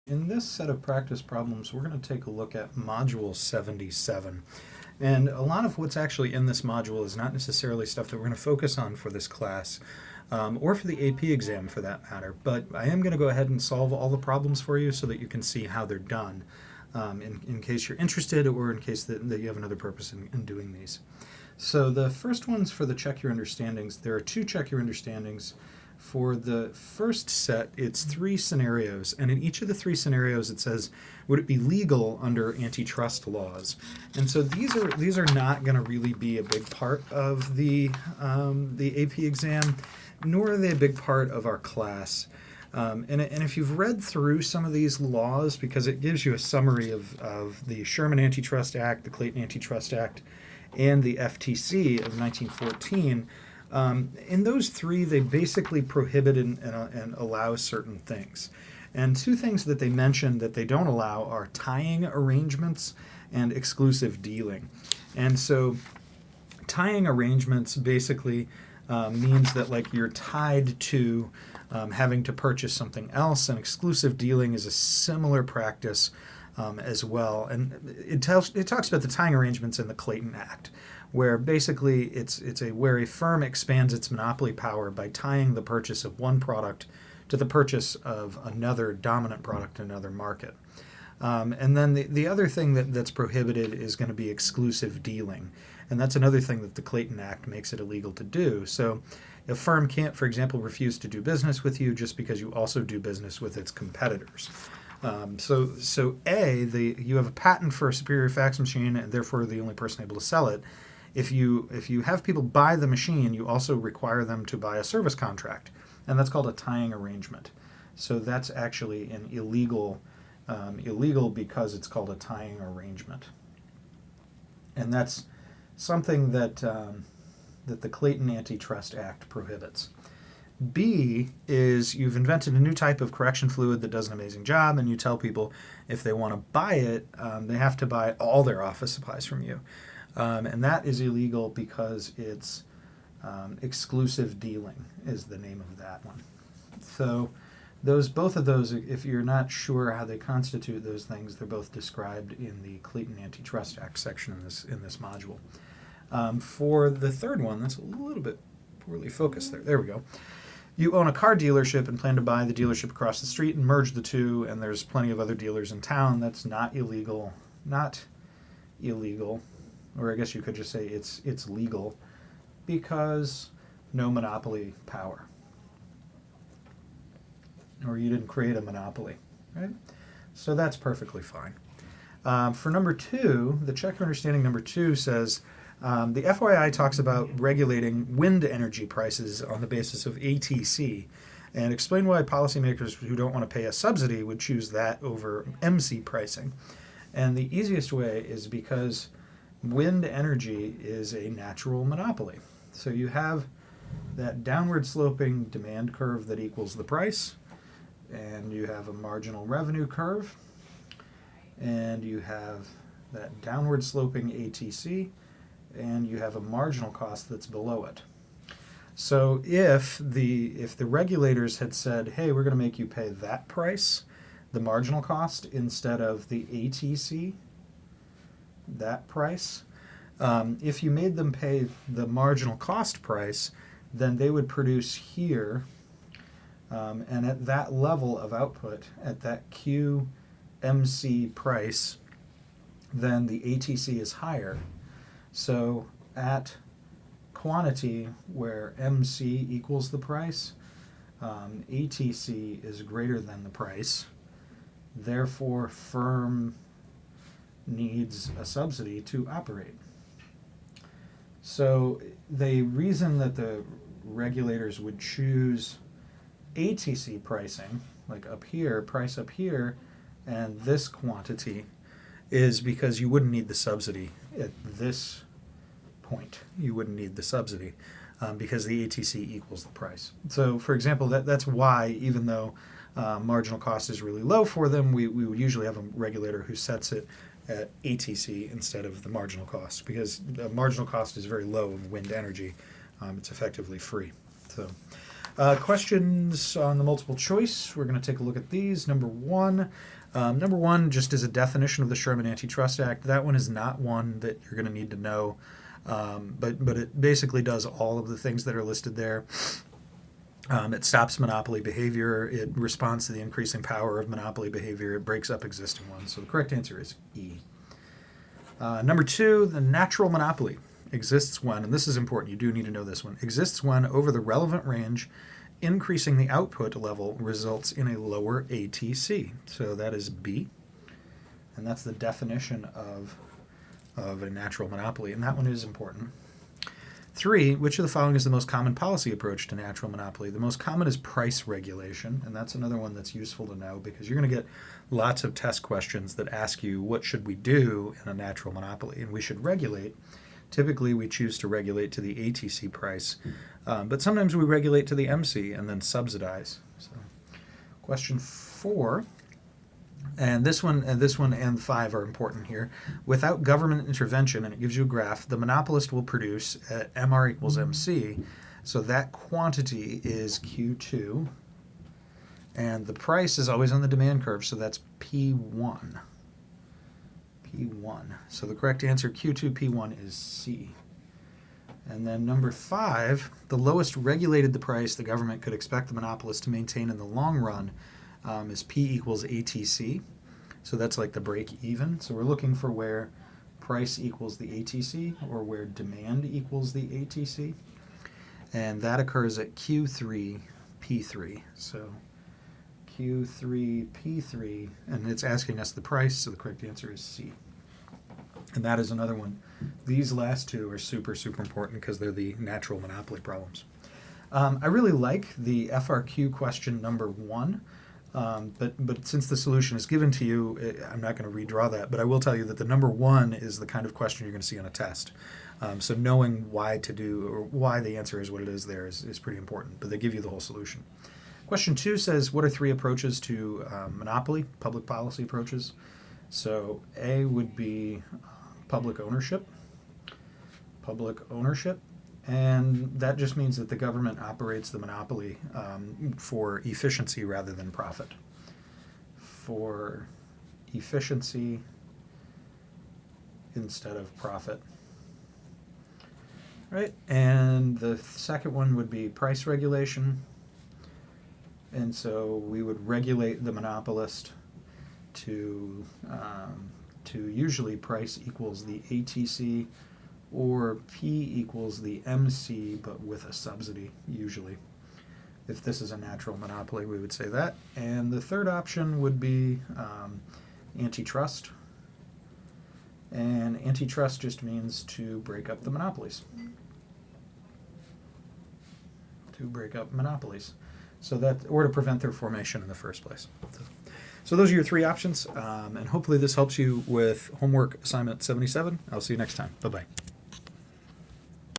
In this set of practice problems, we're going to take a look at Module 77. And a lot of what's actually in this module is not necessarily stuff that we're going to focus on for this class, or for the AP exam for that matter. But I am going to go ahead and solve all the problems for you so that you can see how they're done, in case you're interested or in case that you have another purpose in doing these. So the first one's for the check your understandings. There are two check your understandings. For the first set, it's three scenarios, and in each of the three scenarios it says, would it be legal under antitrust laws? And so these are not going to really be a big part of the AP exam, nor are they a big part of our class. And if you've read through some of these laws, because it gives you a summary of the Sherman Antitrust Act, the Clayton Antitrust Act, and the FTC of 1914, in those three, they basically prohibit and allow certain things. And two things that they mention that they don't allow are tying arrangements and exclusive dealing. And so tying arrangements basically means that like you're tied to having to purchase something else, and exclusive dealing is a similar practice as well. And it talks about the tying arrangements in the Clayton Act, where basically it's where a firm expands its monopoly power by tying the purchase of one product to the purchase of another dominant product in another market. And then the other thing that's prohibited is going to be exclusive dealing. And that's another thing that the Clayton Act makes it illegal to do. So a firm can't, for example, refuse to do business with you just because you also do business with its competitors. So you have a patent for a superior fax machine, and therefore the only person able to sell it. If you have people buy the machine, you also require them to buy a service contract, and that's called a tying arrangement. So that's actually an illegal because it's called a tying arrangement, and that's something that the Clayton Antitrust Act prohibits. B is you've invented a new type of correction fluid that does an amazing job, and you tell people if they want to buy it, they have to buy all their office supplies from you. And that is illegal because it's exclusive dealing is the name of that one. So both of those, if you're not sure how they constitute those things, they're both described in the Clayton Antitrust Act section in this module. For the third one, that's a little bit poorly focused there. There we go. You own a car dealership and plan to buy the dealership across the street and merge the two, and there's plenty of other dealers in town. That's not illegal. Or I guess you could just say it's legal because no monopoly power. Or you didn't create a monopoly, right? So that's perfectly fine. For number two, the check your understanding number two says, the FYI talks about regulating wind energy prices on the basis of ATC, and explain why policymakers who don't want to pay a subsidy would choose that over MC pricing. And the easiest way is because wind energy is a natural monopoly. So you have that downward sloping demand curve that equals the price, and you have a marginal revenue curve, and you have that downward sloping ATC, and you have a marginal cost that's below it. So if the regulators had said, hey, we're going to make you pay that price, the marginal cost, instead of the ATC, that price, if you made them pay the marginal cost price, then they would produce here, and at that level of output, at that QMC price, then the ATC is higher. So at quantity where MC equals the price, ATC is greater than the price. Therefore, firm needs a subsidy to operate. So the reason that the regulators would choose ATC pricing, like up here, price up here, and this quantity, is because you wouldn't need the subsidy at this point. You wouldn't need the subsidy because the ATC equals the price. So, for example, that's why, even though marginal cost is really low for them, we would usually have a regulator who sets it at ATC instead of the marginal cost, because the marginal cost is very low of wind energy. It's effectively free. So Questions on the multiple choice. We're going to take a look at these. Number one, just as a definition of the Sherman Antitrust Act. That one is not one that you're going to need to know, but it basically does all of the things that are listed there. It stops monopoly behavior. It responds to the increasing power of monopoly behavior. It breaks up existing ones. So the correct answer is E. Number two, the natural monopoly exists when, and this is important, you do need to know this one, exists when over the relevant range, increasing the output level results in a lower ATC. So that is B. And that's the definition of a natural monopoly. And that one is important. 3, which of the following is the most common policy approach to natural monopoly? The most common is price regulation, and that's another one that's useful to know because you're going to get lots of test questions that ask you what should we do in a natural monopoly, and we should regulate. Typically, we choose to regulate to the ATC price, but sometimes we regulate to the MC and then subsidize. So, question 4. And this one and 5 are important here. Without government intervention, and it gives you a graph, the monopolist will produce at MR equals MC. So that quantity is Q2. And the price is always on the demand curve, so that's P1. P1. So the correct answer, Q2 P1, is C. And then number 5, the lowest regulated the price the government could expect the monopolist to maintain in the long run is P equals ATC. So that's like the break even. So we're looking for where price equals the ATC or where demand equals the ATC. And that occurs at Q3 P3. So Q3 P3, and it's asking us the price, so the correct answer is C. And that is another one. These last two are super, super important because they're the natural monopoly problems. I really like the FRQ question number 1. But since the solution is given to you, I'm not going to redraw that, but I will tell you that the number 1 is the kind of question you're going to see on a test. So knowing why to do, or why the answer is what it is there is pretty important, but they give you the whole solution. Question 2 says, what are 3 approaches to monopoly, public policy approaches? So A would be public ownership, and that just means that the government operates the monopoly for efficiency rather than profit. For efficiency instead of profit. Right? And the second one would be price regulation. And so we would regulate the monopolist to usually price equals the ATC, or P equals the MC, but with a subsidy, usually. If this is a natural monopoly, we would say that. And the third option would be antitrust. And antitrust just means to break up the monopolies. To break up monopolies. So that, or to prevent their formation in the first place. So those are your 3 options, and hopefully this helps you with homework assignment 77. I'll see you next time. Bye-bye.